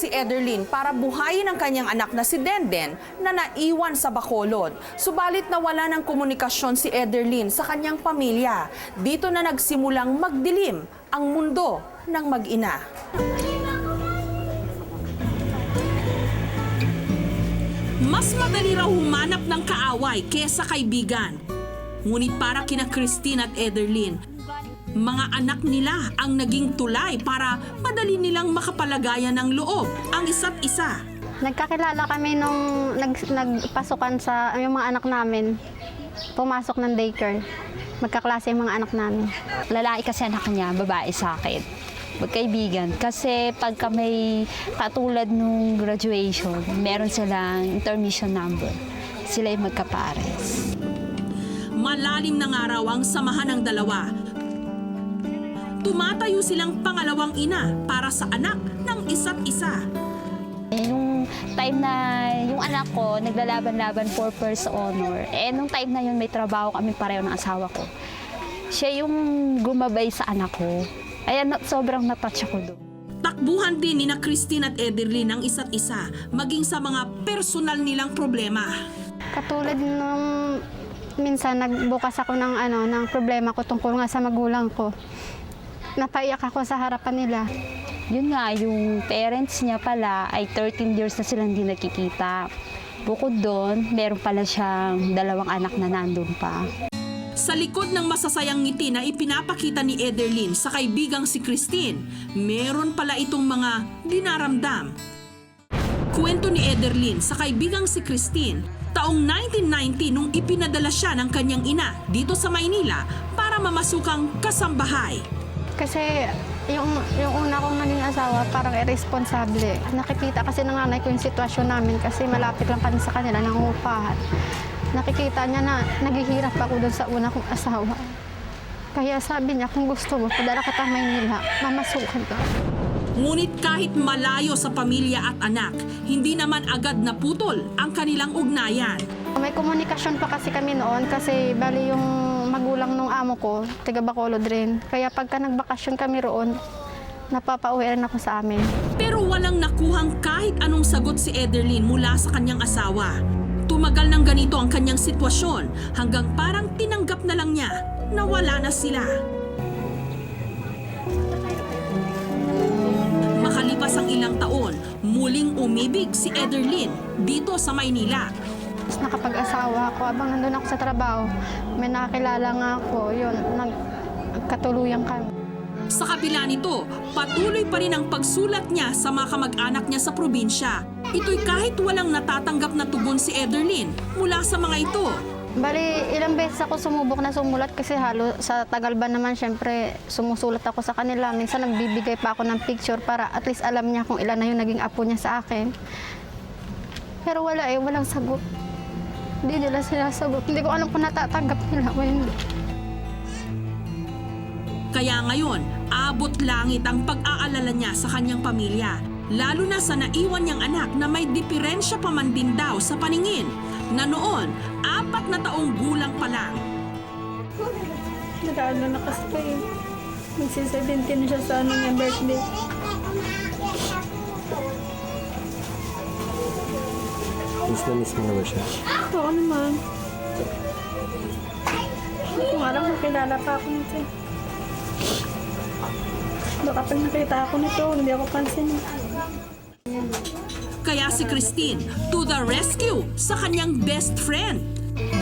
si Ederlyn para buhayin ang kanyang anak na si Denden na naiwan sa Bacolod. Subalit nawala ng komunikasyon si Ederlyn sa kanyang pamilya. Dito na nagsimulang magdilim ang mundo ng mag-ina. Mas madali raw humanap ng kaaway kesa kaibigan. Ngunit para kina Christine at Ederlyn, mga anak nila ang naging tulay para madali nilang makapalagayan ng loob ang isa't isa. Nagkakilala kami nung nagpasukan sa yung mga anak namin. Pumasok ng daycare. Magkaklase yung mga anak namin. Lalaki kasi anak niya, babae sa akin. Magkaibigan. Kasi pagka may katulad nung graduation, meron silang intermission number. Sila yung magkapares. Malalim na nga raw ang samahan ng dalawa. Tumatayo silang pangalawang ina para sa anak ng isa't isa. Nung time na yung anak ko naglalaban-laban for first honor, nung time na yun may trabaho kami pareho ng asawa ko. Siya yung gumabay sa anak ko. Ayan, sobrang natouch ako doon. Takbuhan din ni na Christine at Ederlyn ang isa't isa, maging sa mga personal nilang problema. Katulad nung minsan nagbukas ako ng problema ko tungkol nga sa magulang ko. Napaiyak ako sa harapan nila. Yun nga, yung parents niya pala ay 13 years na silang hindi nakikita. Bukod doon, meron pala siyang 2 anak na nandun pa. Sa likod ng masasayang ngiti na ipinapakita ni Ederlyn sa kaibigang si Christine, meron pala itong mga dinaramdam. Kwento ni Ederlyn sa kaibigang si Christine, taong 1990 nung ipinadala siya ng kanyang ina dito sa Maynila para mamasukang kasambahay. Kasi yung una kong naging asawa parang irresponsable. Nakikita kasi ng nanay ko yung sitwasyon namin kasi malapit lang kami sa kanila nangungupahan. Nakikita niya na naghihirap ako doon sa una kong asawa. Kaya sabi niya, kung gusto mo, padala ka Maynila, mamasukan ka. Ngunit kahit malayo sa pamilya at anak, hindi naman agad naputol ang kanilang ugnayan. May komunikasyon pa kasi kami noon kasi bali yung magulang nung amo ko, taga Bacolod rin. Kaya pagka nagbakasyon kami roon, napapauwi rin ako sa amin. Pero walang nakuhang kahit anong sagot si Ederlyn mula sa kanyang asawa. Tumagal ng ganito ang kanyang sitwasyon hanggang parang tinanggap na lang niya na wala na sila. Makalipas ang ilang taon, muling umibig si Ederlyn dito sa Maynila. Nakapag-asawa ako, abang nandun ako sa trabaho, may nakakilala nga ako, yun, nagkatuluyan kami. Sa kabila nito, patuloy pa rin ang pagsulat niya sa mga kamag-anak niya sa probinsya. Ito'y kahit walang natatanggap na tugon si Ederlyn mula sa mga ito. Bali, ilang beses ako sumubok na sumulat kasi halo sa Tagalban naman, syempre sumusulat ako sa kanila. Minsan nagbibigay pa ako ng picture para at least alam niya kung ilan na yung naging apo niya sa akin. Pero wala walang sagot. Hindi nila sinasagot. Hindi ko alam kung natatanggap nila o hindi. Kaya ngayon, abot langit ang pag-aalala niya sa kanyang pamilya. Lalo na sa naiwan niyang anak na may diferensya pa man din daw sa paningin, na noon, 4 na taong gulang pa lang. Nag-aano na kasi kayo. Magsi-17 na siya sa niya birthday. Miss na miss mo na ba siya? Oo naman. Kung alam mo, kilala pa ako nito. Baka pag nakita ako nito, hindi ako pansin. Kaya si Christine, to the rescue sa kanyang best friend.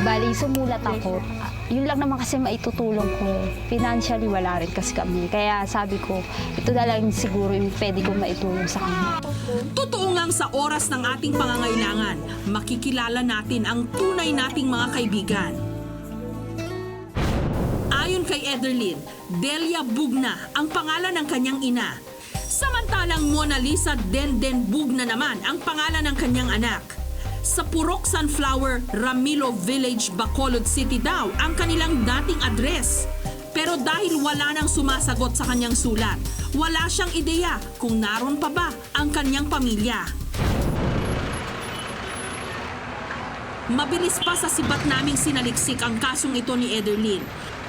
Bali, sumulat ako. Yun lang naman kasi maitutulong ko. Financially, wala rin kasi kami. Kaya sabi ko, ito na lang siguro yung pwede kong maitulong sa kanya. Totoo ngang sa oras ng ating pangangailangan, makikilala natin ang tunay nating mga kaibigan. Ayon kay Ederlyn, Delia Bugna ang pangalan ng kanyang ina. Samantalang Mona Lisa Denden Bugna naman ang pangalan ng kanyang anak. Sa Purok Sunflower, Ramilo Village, Bacolod City daw ang kanilang dating address. Pero dahil wala nang sumasagot sa kanyang sulat, wala siyang ideya kung naroon pa ba ang kanyang pamilya. Mabilis pa sa sibat naming sinaliksik ang kasong ito ni Ederlyn.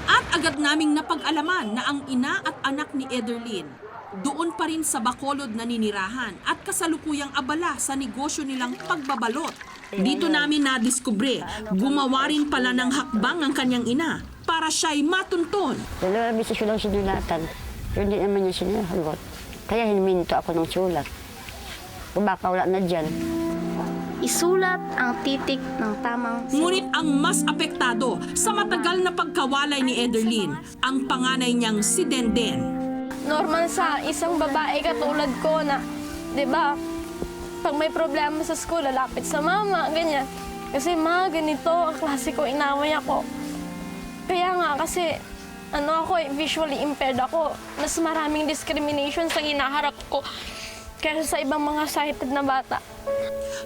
At agad naming napag-alaman na ang ina at anak ni Ederlyn Doon pa rin sa Bacolod naninirahan at kasalukuyang abala sa negosyo nilang pagbabalot. Dito namin nadiskubre, gumawa rin pala ng hakbang ang kanyang ina para siya'y matunton. Dalawa beses ko lang sinulatan. Pero hindi naman niya sinasagot. Kaya hininto ako ng sulat. Kung baka wala na dyan. Isulat ang titik ng tamang Ngunit ang mas apektado sa matagal na pagkawalay ni Ederlyn, ang panganay niyang si Denden. Normal sa isang babae katulad ko na, di ba, pag may problema sa school, lalapit sa mama, ganyan. Kasi ganito, ang klase ko, inaway ako. Kaya nga, kasi ako, visually impaired ako. Mas maraming discrimination sa hinaharap ko kaysa sa ibang mga sighted na bata.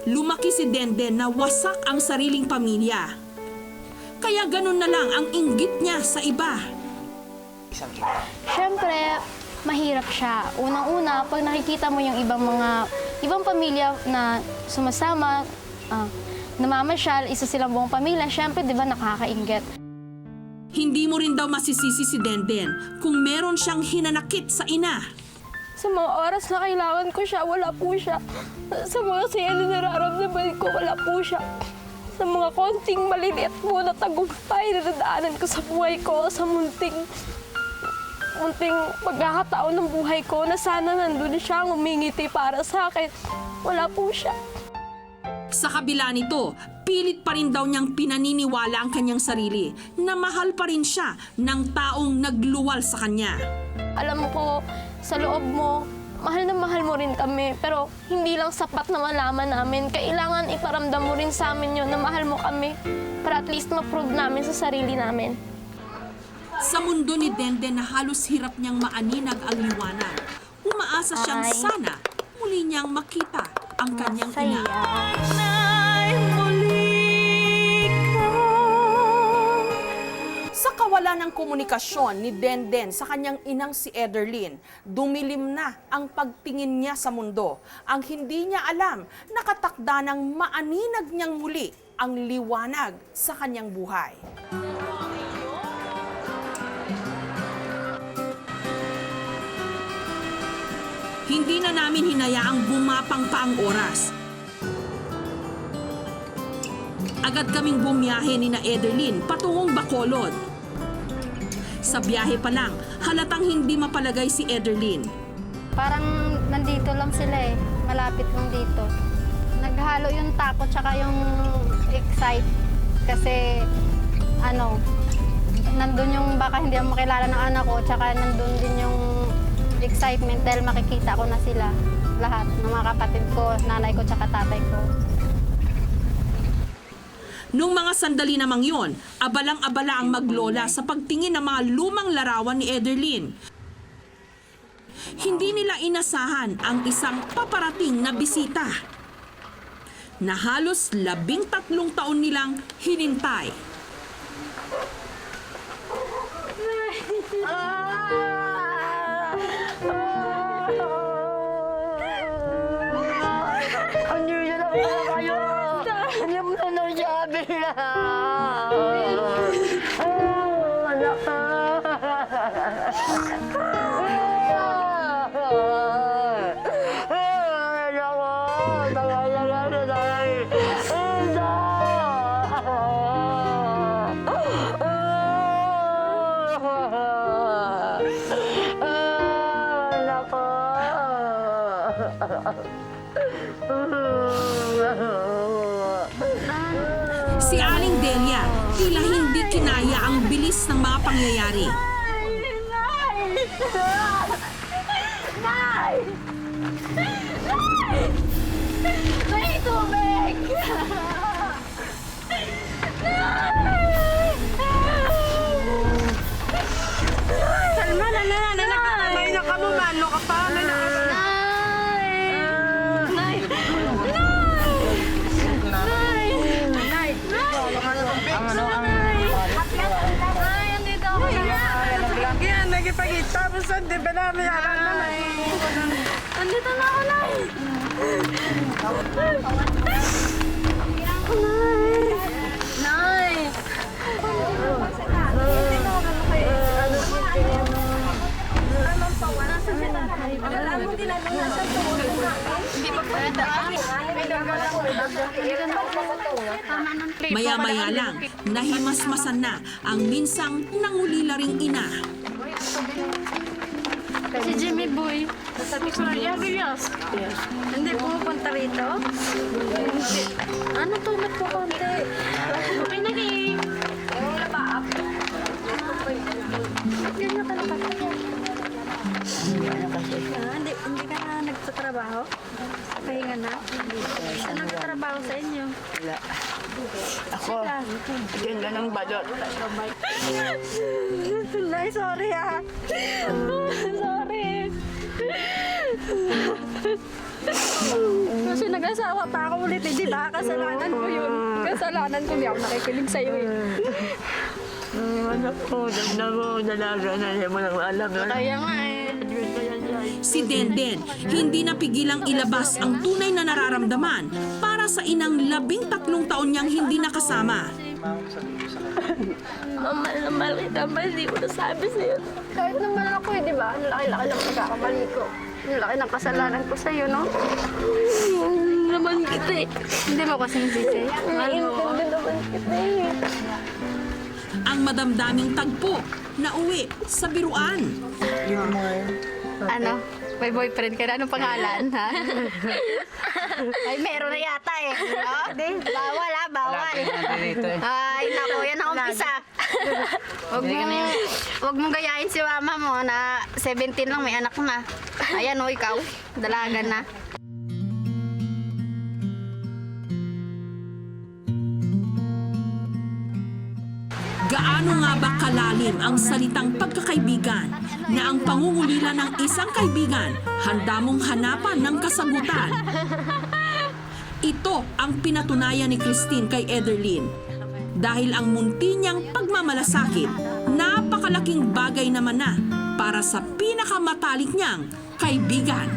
Lumaki si Denden na wasak ang sariling pamilya. Kaya ganun na lang ang inggit niya sa iba. Siyempre, mahirap siya. Unang-una, pag nakikita mo yung ibang pamilya na sumasama, namamasyal, isa silang buong pamilya, siyempre, di ba, nakakainggit. Hindi mo rin daw masisisi si Denden kung meron siyang hinanakit sa ina. Sa mga oras na kailangan ko siya, wala po siya. Sa mga saya na nararamdaman ko, wala po siya. Sa mga konting maliliit po na tagumpay na nadaanan ko sa buhay ko, sa munting pagkakataon ng buhay ko na sana nandun siya, ngumingiti para sa akin. Wala po siya. Sa kabila nito, pilit pa rin daw niyang pinaniniwala ang kanyang sarili na mahal pa rin siya ng taong nagluwal sa kanya. Alam ko, sa loob mo, mahal na mahal mo rin kami. Pero hindi lang sapat na malaman namin. Kailangan iparamdam mo rin sa amin yun na mahal mo kami. Para at least ma-prove namin sa sarili namin. Sa mundo ni Denden na halos hirap niyang maaninag ang liwanag, umaasa siyang sana muli niyang makita ang kanyang ina. Sa kawalan ng komunikasyon ni Denden sa kanyang inang si Ederlyn, dumilim na ang pagtingin niya sa mundo. Ang hindi niya alam, nakatakda ng maaninag niyang muli ang liwanag sa kanyang buhay. Hindi na namin hinayaang bumapang pa ang oras. Agad kaming bumiyahe ni na Ederlyn patungong Bacolod. Sa biyahe pa lang, halatang hindi mapalagay si Ederlyn. Parang nandito lang sila eh. Malapit lang dito. Naghalo yung takot tsaka yung excite. Kasi nandun yung baka hindi ako makilala ng anak ko tsaka nandun din yung excitement dahil makikita ko na sila. Lahat ng mga kapatid ko, nanay ko tsaka tatay ko. Nung mga sandali namang yon, abalang-abala ang maglola sa pagtingin ng mga lumang larawan ni Ederlyn. Hindi nila inasahan ang isang paparating na bisita na halos 13 taon nilang hinintay. Si Aling Delia, tila hindi kinaya ang bilis ng mga pangyayari. May tubig! Salma, nanay na ka mo, mano ka pa. Tapos hindi ba namin alam na Andito na ako, Nay! Nay! Nay! Maya-maya lang, nahimasmasan na ang minsang nangulila ring ina. Si Jimmy Boy. Sabi ko na, Yagilias. Hindi pumupunta rito? Hindi. Ano to, nagpupunti? Okay na eh. Ganyan ka nakakaya. Hindi ka na nagtatrabaho? Pahinga na? Ano nagtatrabaho sa inyo? Wala. Ako, ganda ng balot. Nay, sorry ah. Sorry. Kasi nag-asawa pa ako ulit eh, di ba? Kasalanan ko yun. Kasalanan ko, di ako nakikinig sa'yo eh. Anak ko, dagdag mo, dalaga na niya mo nang alam. Kaya nga eh. Si Denden, hindi napigilang ilabas ang tunay na nararamdaman para sa inang 13 taon niyang hindi nakasama. Mahal kita, mahal, hindi ko nasabi sa'yo. Kahit naman ako eh, di ba? Ang laki-laki ng pagkakamali ko. Ang laki ng kasalanan ko sa'yo, no? Naman kita eh. Hindi mo kasing sisi. Mahal mo. Hindi naman kita eh. Ang madamdaming tagpo na uwi sa biruan. Ano? May boyfriend ka na? Anong pangalan, ha? Ay, meron na yata eh. Oh, di? Bawal ha, bawal. Ay, naku, yan ang umpisa. Huwag mong gayahin si mama mo na 17 lang, may anak na. Ayan o, ikaw, dalaga na. Gaano nga ba kalalim ang salitang pagkakaibigan na ang pangungulila ng isang kaibigan handa mong hanapan ng kasagutan? Ito ang pinatunayan ni Christine kay Ederlyn. Dahil ang munti niyang pagmamalasakit, napakalaking bagay naman na para sa pinakamatalik niyang kaibigan.